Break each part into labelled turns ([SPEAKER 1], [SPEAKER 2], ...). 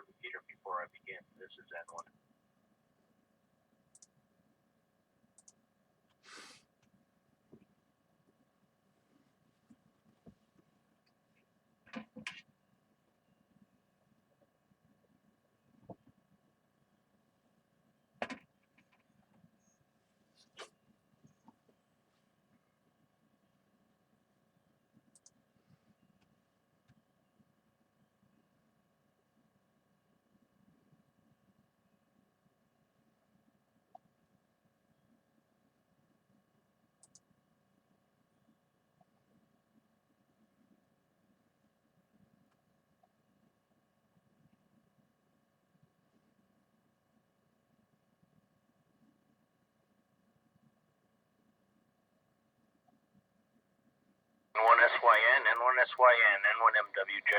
[SPEAKER 1] repeater before I begin. This is N1. N1SYN, N1SYN, N1MWJ.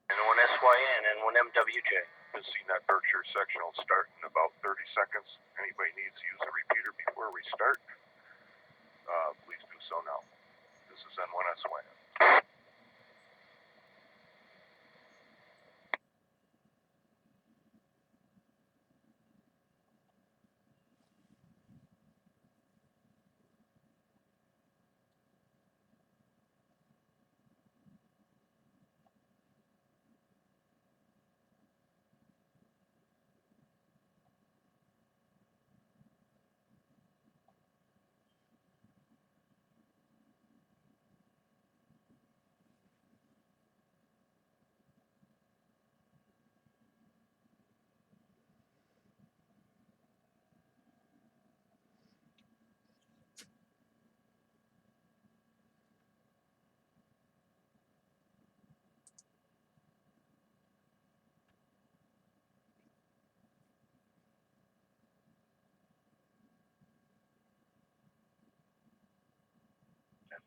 [SPEAKER 1] N1SYN, N1MWJ.
[SPEAKER 2] The CNET Berkshire section will start in about 30 seconds. Anybody needs to use a repeater before we start, please do so now. This is N1SYN.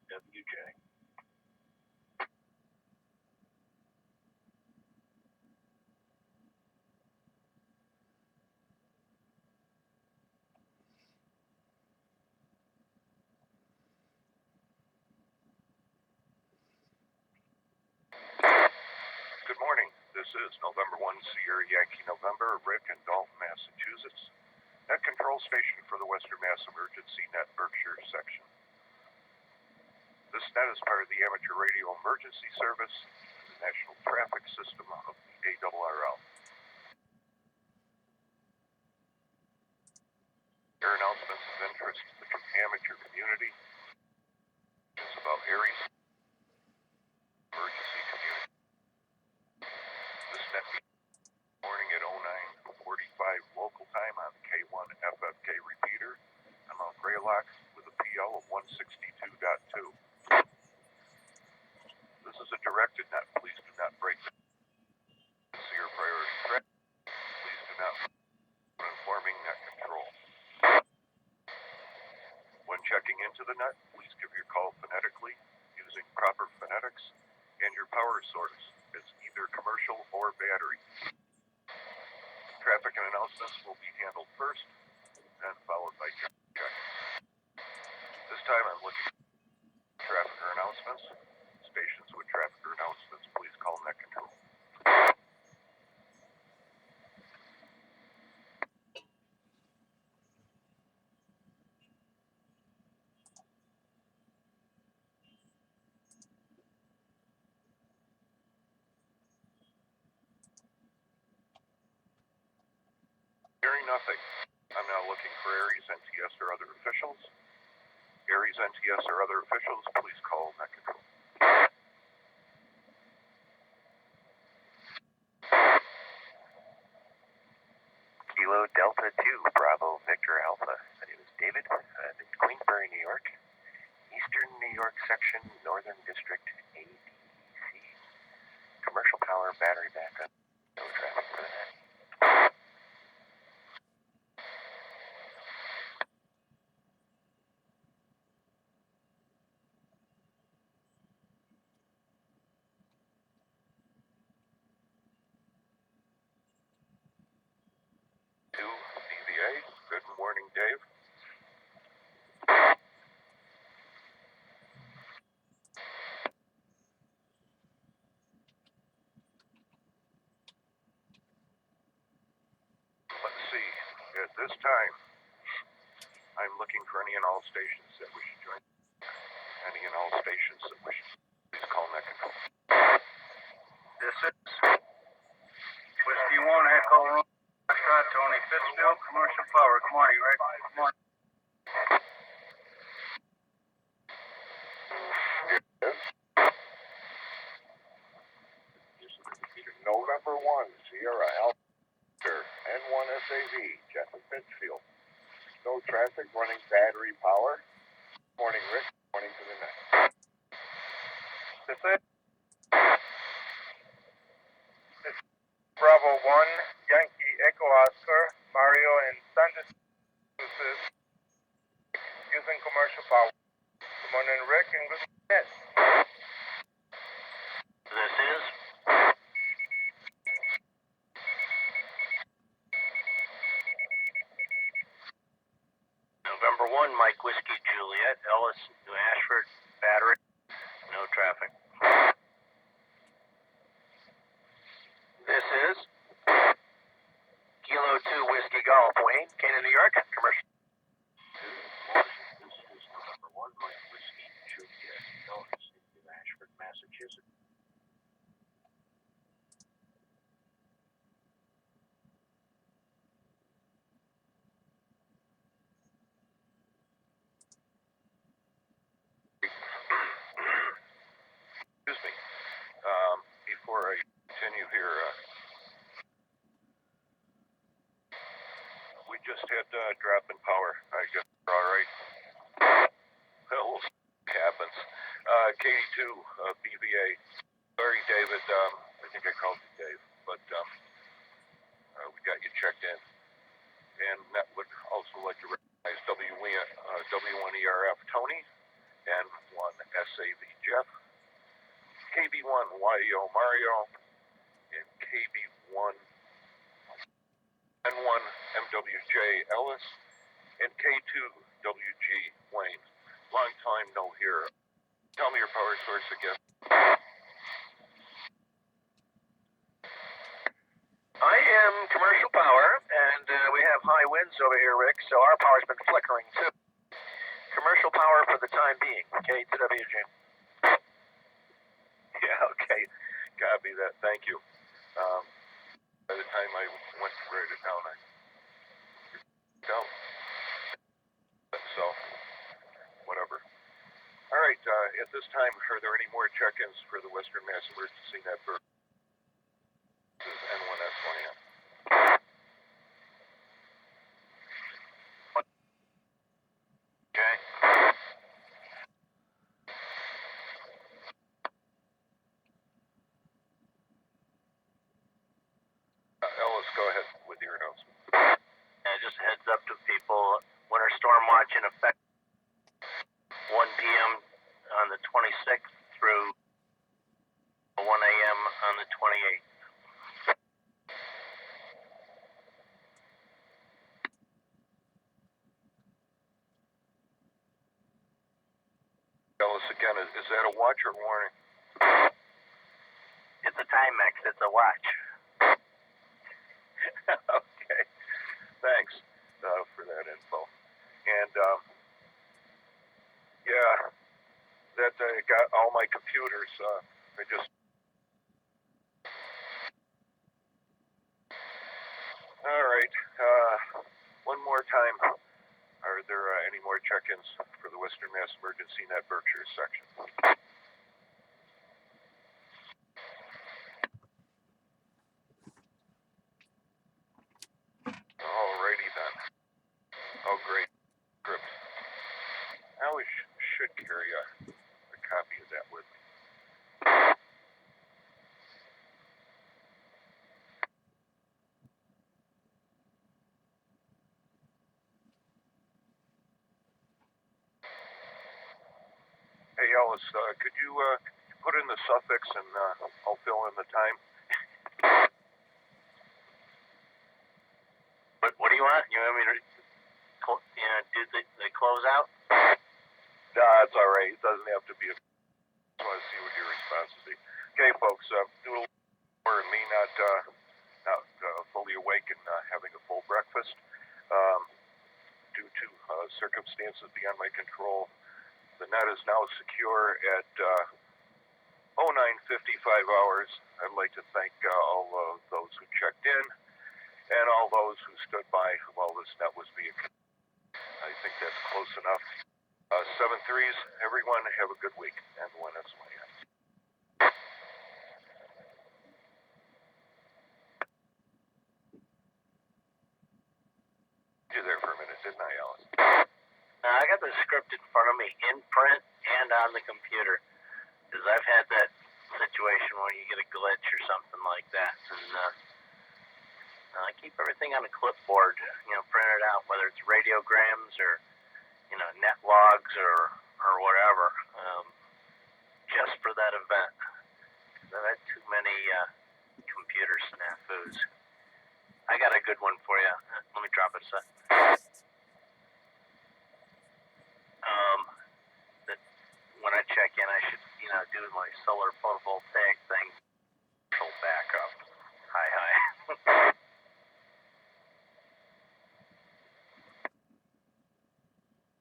[SPEAKER 1] MWJ.
[SPEAKER 2] Good morning. This is November 1 Sierra Yankee November, Rick in Dalton, Massachusetts. Net control station for the Western Mass Emergency Net Berkshire section. This net is part of the Amateur Radio Emergency Service, the National Traffic System of the ARRL. Air announcements of interest to the amateur community. It's about Aries emergency community. This net morning at 09:45 local time on K1 FFK repeater on Mount Greylock with a PL of 162.2. This is a directed net. Please do not break this is your priority threat. Please do not informing net control. When checking into the net, please give your call phonetically using proper phonetics and your power source. It's either commercial or battery. Traffic and announcements will be handled first, then followed by check. This time I'm looking at traffic or announcements. Stations with traffic or announcements, please call net control. Hearing nothing. I'm now looking for Aries, NTS, or other officials. Aries, NTS, or other officials, please call net control.
[SPEAKER 3] Kilo Delta 2, Bravo, Victor Alpha. My name is David. I'm in Queensbury, New York. Eastern New York section, Northern District, ADC. Commercial power, battery backup. No traffic for the net.
[SPEAKER 2] DVA, good morning, Dave. looking for any and all stations that wish to join. Any and all stations that wish to please call net control.
[SPEAKER 1] This is Whiskey 1 Echo Room. Tony Fitzfield, Commercial Power. Good morning, Rick. Good morning.
[SPEAKER 2] November 1, Sierra Alpha, N1SAV, Jeff and Pittsfield. No traffic, running battery power. Morning, Rick. Morning to the net.
[SPEAKER 4] This is Bravo 1, Yankee Echo Oscar, Mario and Sandra using commercial power. Good morning, Rick, and good night.
[SPEAKER 1] This is November 1, Mike Whiskey Juliet, Ellis, New Ashford, battery, no traffic. This is Kilo 2 Whiskey Golf, Wayne, Canaan, New York, commercial. This is November 1, Mike Whiskey Juliet, Ellis, New Ashford, Massachusetts.
[SPEAKER 2] Excuse me. Before I continue here, we just had drop in power. I guess we're all right. Well, happens. KD2, BVA. Sorry, David. I think I called you Dave, but we got you checked in. And that would also like to recognize W1ERF Tony, N1SAV Jeff, KB1 YEO Mario, and KB1 N1 MWJ Ellis, and K2 WG Wayne. Long time no hear. Tell me your power source again.
[SPEAKER 1] I am Commercial Power, and we have high winds over here, Rick, so our power's been flickering too. Commercial Power for the time being, K2WG.
[SPEAKER 2] Yeah, okay. Copy that. Thank you. By the time I went to write it down, I go. So, whatever. All right. At this time, are there any more check-ins for the Western Mass Emergency Network? This is N1SYN.
[SPEAKER 1] Okay.
[SPEAKER 2] Ellis, go ahead with your announcement.
[SPEAKER 1] Just a heads up to people, winter storm watch in effect 1 p.m. on the 26th through 1 a.m. on the 28th.
[SPEAKER 2] Ellis, again, is that a watch or warning?
[SPEAKER 1] It's a Timex, it's a watch.
[SPEAKER 2] Okay. Thanks for that info. And, yeah, that got all my computers. I just... All right. One more time. Are there any more check-ins for the Western Mass Emergency Net Berkshire section? Alrighty then. Oh, great. Script. I always should carry a copy of that with me. Hey, Ellis, could you put in the suffix and I'll fill in the time?
[SPEAKER 1] What do you want? You want me to do the closeout?
[SPEAKER 2] That's all right. It doesn't have to be. I just want to see what your response will be. Okay, folks, do a little more me not fully awake and having a full breakfast. Due to circumstances beyond my control. The net is now secure at 09:55 hours. I'd like to thank all of those who checked in and all those who stood by while this net was being. I think that's close enough. 7-3s, everyone have a good week. N1SYN. You there for a minute, didn't I, Alice?
[SPEAKER 1] I got the script in front of me, in print and on the computer, because I've had that situation where you get a glitch or something like that, and I keep everything on a clipboard, printed out, whether it's radiograms or net logs or whatever, just for that event. I've had too many computer snafus. I got a good one for you. Let me drop it a sec. That when I check in, I should, do my solar photovoltaic thing. Full backup. Hi.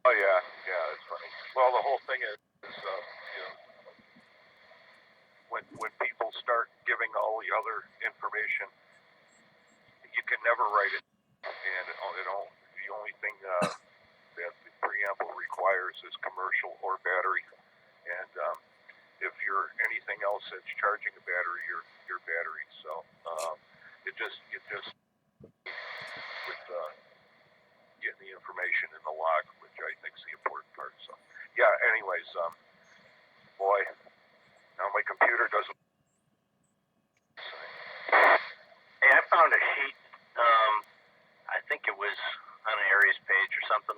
[SPEAKER 2] Oh yeah, that's funny. Well, the whole thing is when people start giving all the other information, you can never write it, and the only thing that the preamble requires is commercial or battery, and if you're anything else that's charging a battery, your battery. So it just with getting the information in the log, which I think is the important part. So yeah. Anyways, boy, now my computer doesn't.
[SPEAKER 1] Hey, I found a sheet. I think it was on an Aries page or something.